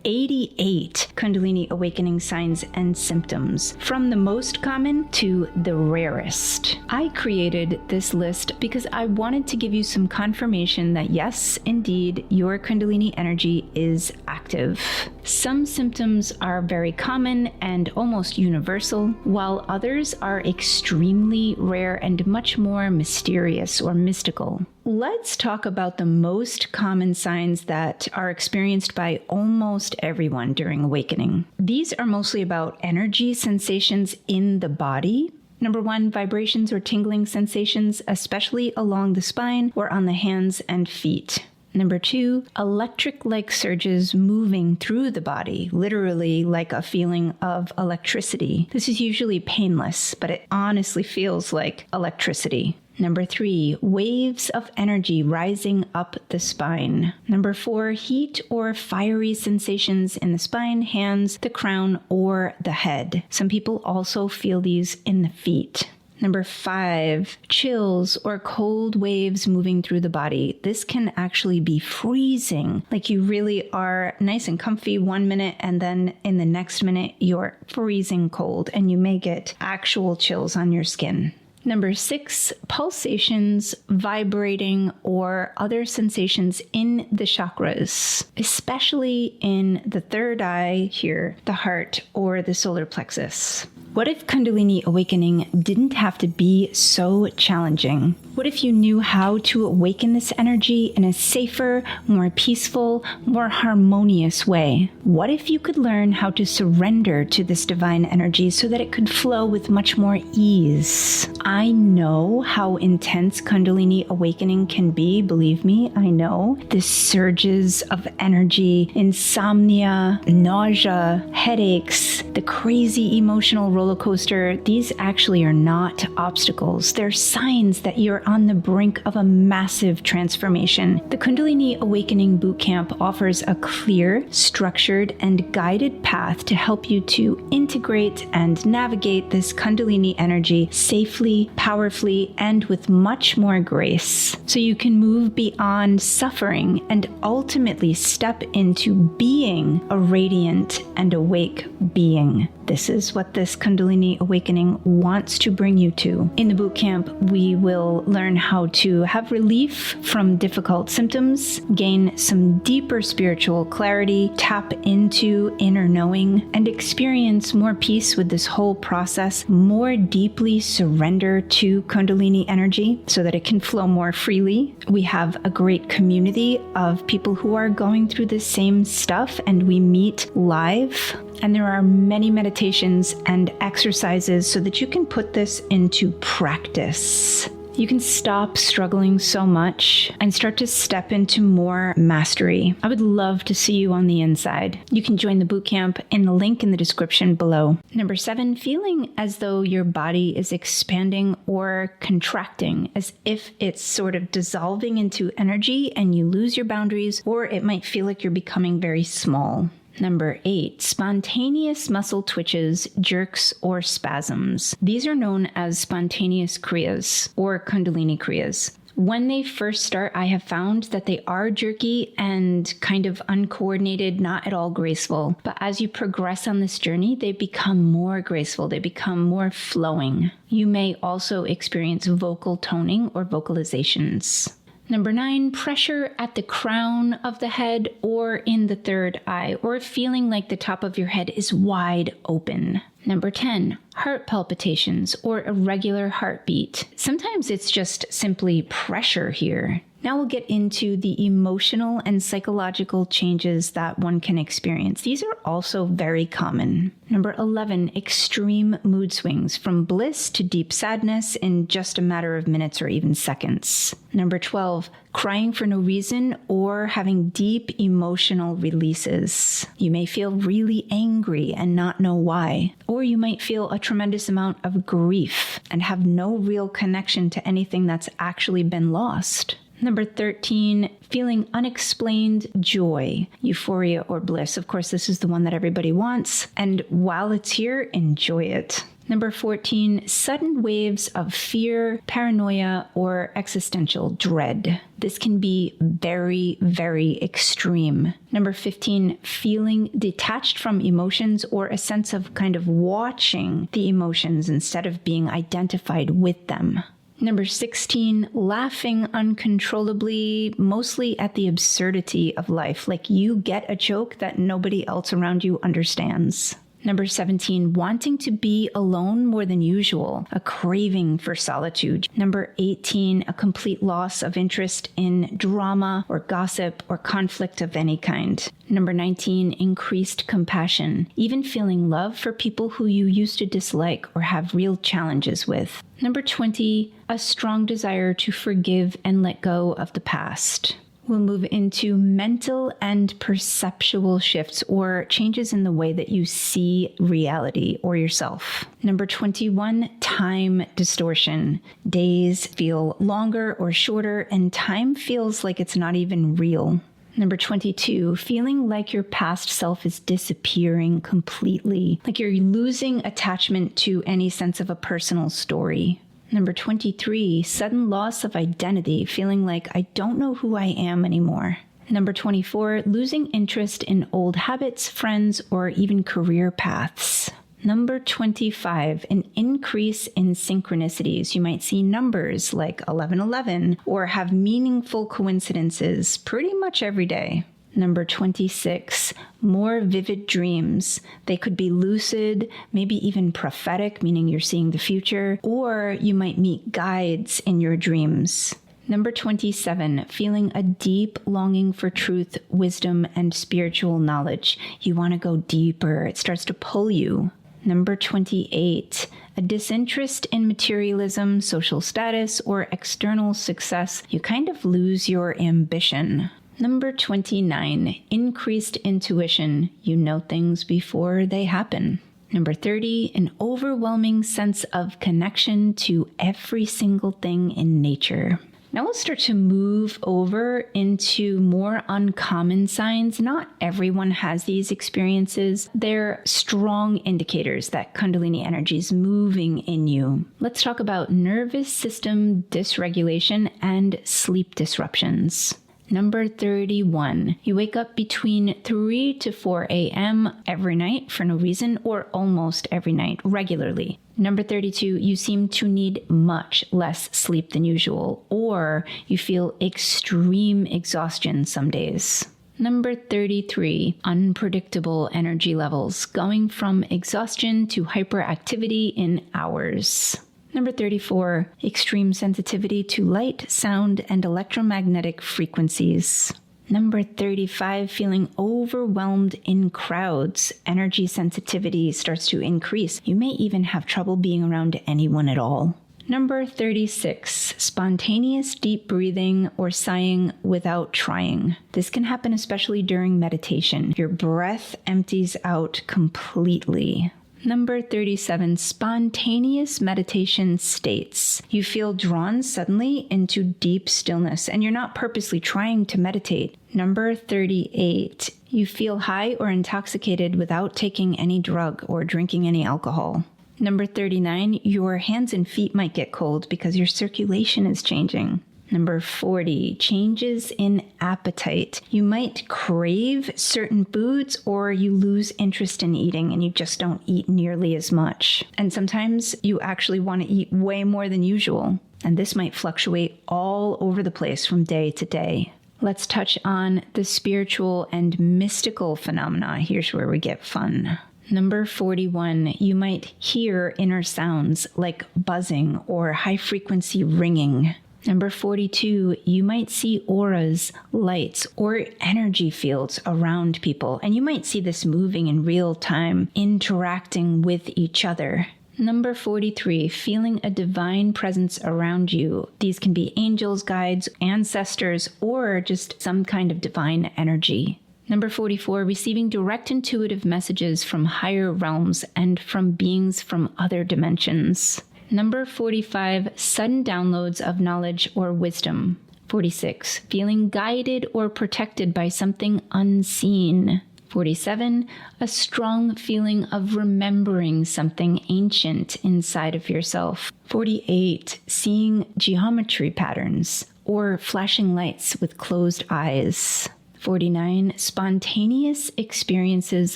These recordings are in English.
88 Kundalini awakening signs and symptoms, from the most common to the rarest. I created this list because I wanted to give you some confirmation that yes, indeed, your Kundalini energy is active. Some symptoms are very common and almost universal, while others are extremely rare and much more mysterious or mystical. Let's talk about the most common signs that are experienced by almost everyone during awakening. These are mostly about energy sensations in the body. Number 1, vibrations or tingling sensations, especially along the spine or on the hands and feet. Number 2, electric-like surges moving through the body, literally like a feeling of electricity. This is usually painless, but it honestly feels like electricity. Number 3, waves of energy rising up the spine. Number 4, heat or fiery sensations in the spine, hands, the crown, or the head. Some people also feel these in the feet. Number 5, chills or cold waves moving through the body. This can actually be freezing, like you really are nice and comfy 1 minute and then in the next minute you're freezing cold and you may get actual chills on your skin. Number 6, pulsations, vibrating, or other sensations in the chakras, especially in the third eye here, the heart, or the solar plexus. What if Kundalini awakening didn't have to be so challenging? What if you knew how to awaken this energy in a safer, more peaceful, more harmonious way? What if you could learn how to surrender to this divine energy so that it could flow with much more ease? I know how intense Kundalini awakening can be, believe me, I know. The surges of energy, insomnia, nausea, headaches, the crazy emotional roller coaster, these actually are not obstacles. They're signs that you're on the brink of a massive transformation. The Kundalini Awakening Bootcamp offers a clear, structured, and guided path to help you to integrate and navigate this Kundalini energy safely, powerfully, and with much more grace, so you can move beyond suffering and ultimately step into being a radiant and awake being. This is what this Kundalini awakening wants to bring you to. In the bootcamp, we will learn how to have relief from difficult symptoms, gain some deeper spiritual clarity, tap into inner knowing, and experience more peace with this whole process, more deeply surrender to Kundalini energy so that it can flow more freely. We have a great community of people who are going through the same stuff, and we meet live. And there are many meditations and exercises so that you can put this into practice. You can stop struggling so much and start to step into more mastery. I would love to see you on the inside. You can join the bootcamp in the link in the description below. Number 7, feeling as though your body is expanding or contracting, as if it's sort of dissolving into energy and you lose your boundaries, or it might feel like you're becoming very small. Number 8, spontaneous muscle twitches, jerks, or spasms. These are known as spontaneous kriyas or Kundalini kriyas. When they first start, I have found that they are jerky and kind of uncoordinated, not at all graceful. But as you progress on this journey, they become more graceful. They become more flowing. You may also experience vocal toning or vocalizations. Number 9, pressure at the crown of the head or in the third eye, or feeling like the top of your head is wide open. Number 10, heart palpitations or irregular heartbeat. Sometimes it's just simply pressure here. Now we'll get into the emotional and psychological changes that one can experience. These are also very common. Number 11, extreme mood swings from bliss to deep sadness in just a matter of minutes or even seconds. Number 12, crying for no reason or having deep emotional releases. You may feel really angry and not know why. Or you might feel a tremendous amount of grief and have no real connection to anything that's actually been lost. Number 13, feeling unexplained joy, euphoria, or bliss. Of course, this is the one that everybody wants. And while it's here, enjoy it. Number 14, sudden waves of fear, paranoia, or existential dread. This can be very, very extreme. Number 15, feeling detached from emotions or a sense of kind of watching the emotions instead of being identified with them. Number 16, laughing uncontrollably, mostly at the absurdity of life, like you get a joke that nobody else around you understands. Number 17, wanting to be alone more than usual, a craving for solitude. Number 18, a complete loss of interest in drama or gossip or conflict of any kind. Number 19, increased compassion, even feeling love for people who you used to dislike or have real challenges with. Number 20, a strong desire to forgive and let go of the past. We'll move into mental and perceptual shifts or changes in the way that you see reality or yourself. Number 21, time distortion. Days feel longer or shorter and time feels like it's not even real. Number 22, feeling like your past self is disappearing completely, like you're losing attachment to any sense of a personal story. Number 23, sudden loss of identity, feeling like I don't know who I am anymore. Number 24, losing interest in old habits, friends, or even career paths. Number 25, an increase in synchronicities. You might see numbers like 1111 or have meaningful coincidences pretty much every day. Number 26, more vivid dreams. They could be lucid, maybe even prophetic, meaning you're seeing the future, or you might meet guides in your dreams. Number 27, feeling a deep longing for truth, wisdom, and spiritual knowledge. You want to go deeper. It starts to pull you. Number 28, a disinterest in materialism, social status, or external success. You kind of lose your ambition. Number 29, increased intuition. You know things before they happen. Number 30, an overwhelming sense of connection to every single thing in nature. Now we'll start to move over into more uncommon signs. Not everyone has these experiences. They're strong indicators that Kundalini energy is moving in you. Let's talk about nervous system dysregulation and sleep disruptions. Number 31, you wake up between 3 to 4 a.m. every night for no reason or almost every night regularly. Number 32, you seem to need much less sleep than usual, or you feel extreme exhaustion some days. Number 33, unpredictable energy levels, going from exhaustion to hyperactivity in hours. Number 34, extreme sensitivity to light, sound, and electromagnetic frequencies. Number 35, feeling overwhelmed in crowds. Energy sensitivity starts to increase. You may even have trouble being around anyone at all. Number 36, spontaneous deep breathing or sighing without trying. This can happen especially during meditation. Your breath empties out completely. Number 37, spontaneous meditation states. You feel drawn suddenly into deep stillness and you're not purposely trying to meditate. Number 38, you feel high or intoxicated without taking any drug or drinking any alcohol. Number 39, your hands and feet might get cold because your circulation is changing. Number 40, changes in appetite. You might crave certain foods or you lose interest in eating and you just don't eat nearly as much. And sometimes you actually want to eat way more than usual. And this might fluctuate all over the place from day to day. Let's touch on the spiritual and mystical phenomena. Here's where we get fun. Number 41, you might hear inner sounds like buzzing or high-frequency ringing. Number 42, you might see auras, lights, or energy fields around people, and you might see this moving in real time, interacting with each other. Number 43, feeling a divine presence around you. These can be angels, guides, ancestors, or just some kind of divine energy. Number 44, receiving direct intuitive messages from higher realms and from beings from other dimensions. Number 45, sudden downloads of knowledge or wisdom. 46, feeling guided or protected by something unseen. 47, a strong feeling of remembering something ancient inside of yourself. 48, seeing geometry patterns or flashing lights with closed eyes. 49, spontaneous experiences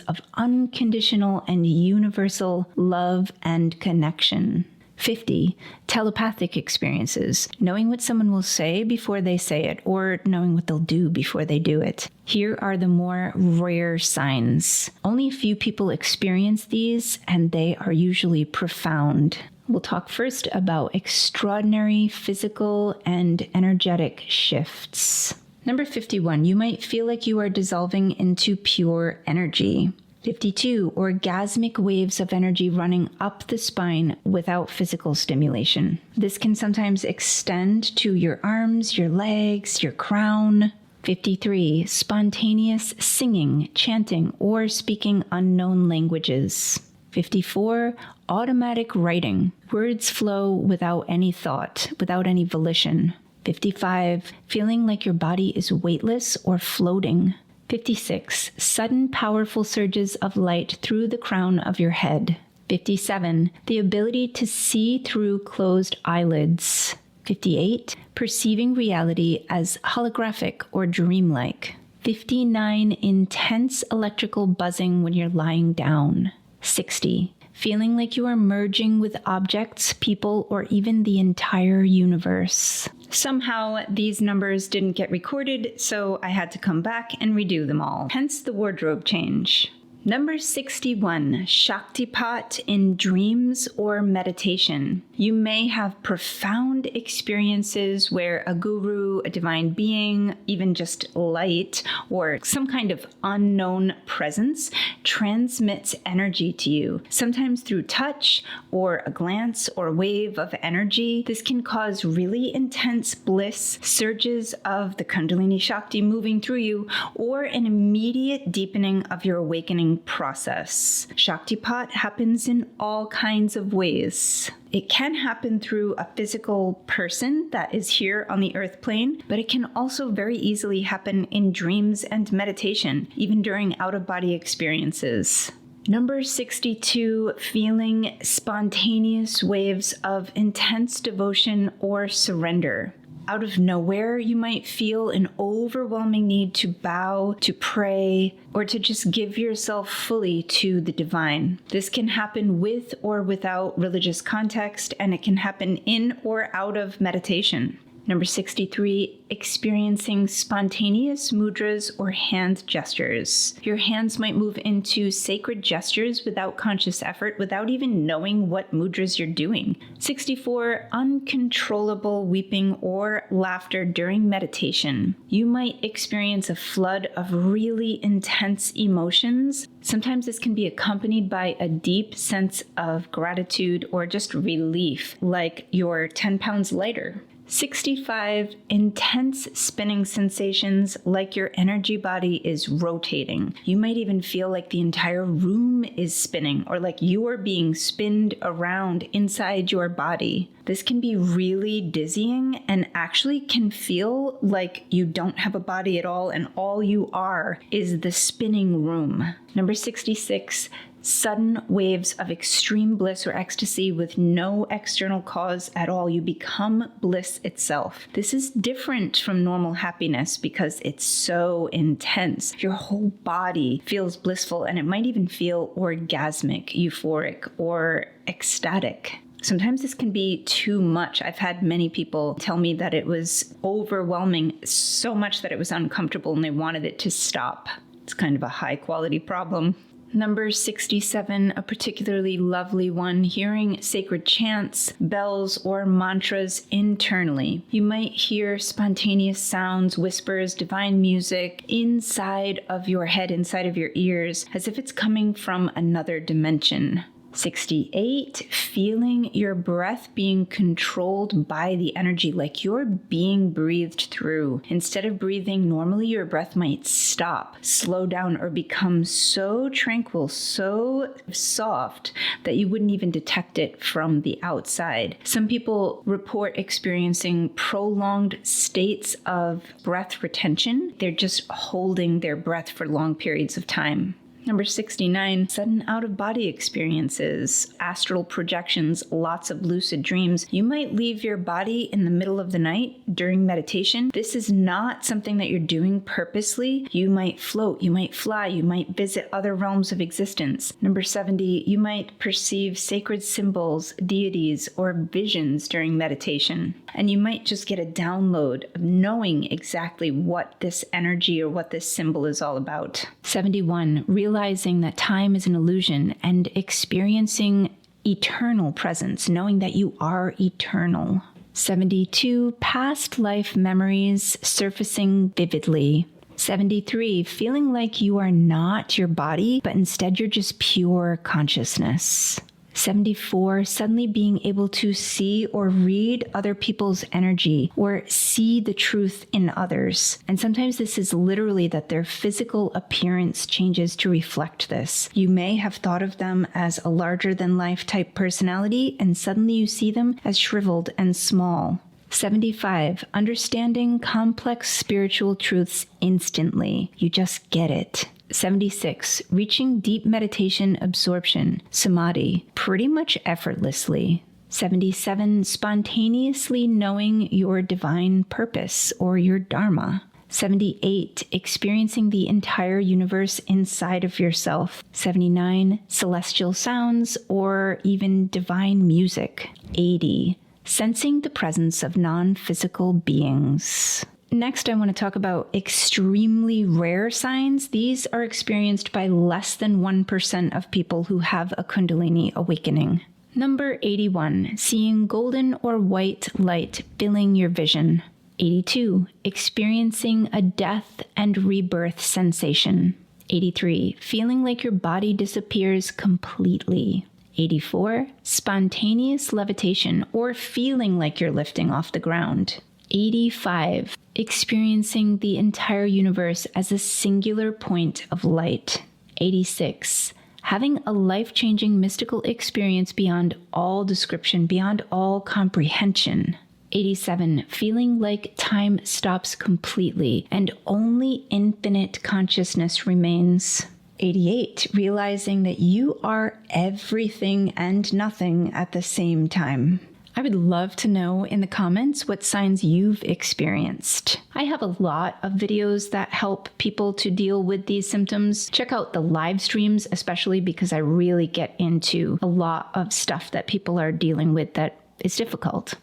of unconditional and universal love and connection. 50, telepathic experiences, knowing what someone will say before they say it, or knowing what they'll do before they do it. Here are the more rare signs. Only a few people experience these, and they are usually profound. We'll talk first about extraordinary physical and energetic shifts. Number 51, you might feel like you are dissolving into pure energy. 52, orgasmic waves of energy running up the spine without physical stimulation. This can sometimes extend to your arms, your legs, your crown. 53, spontaneous singing, chanting, or speaking unknown languages. 54, automatic writing. Words flow without any thought, without any volition. 55, feeling like your body is weightless or floating. 56, sudden powerful surges of light through the crown of your head. 57, the ability to see through closed eyelids. 58, perceiving reality as holographic or dreamlike. 59, intense electrical buzzing when you're lying down. 60, feeling like you are merging with objects, people, or even the entire universe. Somehow, these numbers didn't get recorded, so I had to come back and redo them all. Hence the wardrobe change. Number 61, Shaktipat in dreams or meditation. You may have profound experiences where a guru, a divine being, even just light, or some kind of unknown presence transmits energy to you, sometimes through touch or a glance or wave of energy. This can cause really intense bliss, surges of the Kundalini Shakti moving through you, or an immediate deepening of your awakening process. Shaktipat happens in all kinds of ways. It can happen through a physical person that is here on the earth plane, but it can also very easily happen in dreams and meditation, even during out-of-body experiences. Number 62, feeling spontaneous waves of intense devotion or surrender. Out of nowhere, you might feel an overwhelming need to bow, to pray, or to just give yourself fully to the divine. This can happen with or without religious context, and it can happen in or out of meditation. Number 63, experiencing spontaneous mudras or hand gestures. Your hands might move into sacred gestures without conscious effort, without even knowing what mudras you're doing. 64, uncontrollable weeping or laughter during meditation. You might experience a flood of really intense emotions. Sometimes this can be accompanied by a deep sense of gratitude or just relief, like you're 10 pounds lighter. 65, intense spinning sensations like your energy body is rotating. You might even feel like the entire room is spinning or like you are being spinned around inside your body. This can be really dizzying and actually can feel like you don't have a body at all and all you are is the spinning room. Number 66, sudden waves of extreme bliss or ecstasy with no external cause at all. You become bliss itself. This is different from normal happiness because it's so intense. Your whole body feels blissful and it might even feel orgasmic, euphoric, or ecstatic. Sometimes this can be too much. I've had many people tell me that it was overwhelming, so much that it was uncomfortable and they wanted it to stop. It's kind of a high quality problem. Number 67, a particularly lovely one, hearing sacred chants, bells, or mantras internally. You might hear spontaneous sounds, whispers, divine music inside of your head, inside of your ears, as if it's coming from another dimension. 68, feeling your breath being controlled by the energy, like you're being breathed through. Instead of breathing normally, your breath might stop, slow down, or become so tranquil, so soft that you wouldn't even detect it from the outside. Some people report experiencing prolonged states of breath retention. They're just holding their breath for long periods of time. Number 69, sudden out-of-body experiences, astral projections, lots of lucid dreams. You might leave your body in the middle of the night during meditation. This is not something that you're doing purposely. You might float, you might fly, you might visit other realms of existence. Number 70, you might perceive sacred symbols, deities, or visions during meditation. And you might just get a download of knowing exactly what this energy or what this symbol is all about. 71, realizing that time is an illusion and experiencing eternal presence, knowing that you are eternal. 72, past life memories surfacing vividly. 73, feeling like you are not your body, but instead you're just pure consciousness. 74, suddenly being able to see or read other people's energy or see the truth in others. And sometimes this is literally that their physical appearance changes to reflect this. You may have thought of them as a larger-than-life type personality, and suddenly you see them as shriveled and small. 75, understanding complex spiritual truths instantly. You just get it. 76, reaching deep meditation absorption, samadhi, pretty much effortlessly. 77, spontaneously knowing your divine purpose or your dharma. 78, experiencing the entire universe inside of yourself. 79, celestial sounds or even divine music. 80, sensing the presence of non-physical beings. Next, I want to talk about extremely rare signs. These are experienced by less than 1% of people who have a Kundalini awakening. Number 81, seeing golden or white light filling your vision. 82, experiencing a death and rebirth sensation. 83, feeling like your body disappears completely. 84, spontaneous levitation or feeling like you're lifting off the ground. 85, experiencing the entire universe as a singular point of light. 86, having a life-changing mystical experience beyond all description, beyond all comprehension. 87, feeling like time stops completely and only infinite consciousness remains. 88, realizing that you are everything and nothing at the same time. I would love to know in the comments what signs you've experienced. I have a lot of videos that help people to deal with these symptoms. Check out the live streams, especially because I really get into a lot of stuff that people are dealing with that is difficult.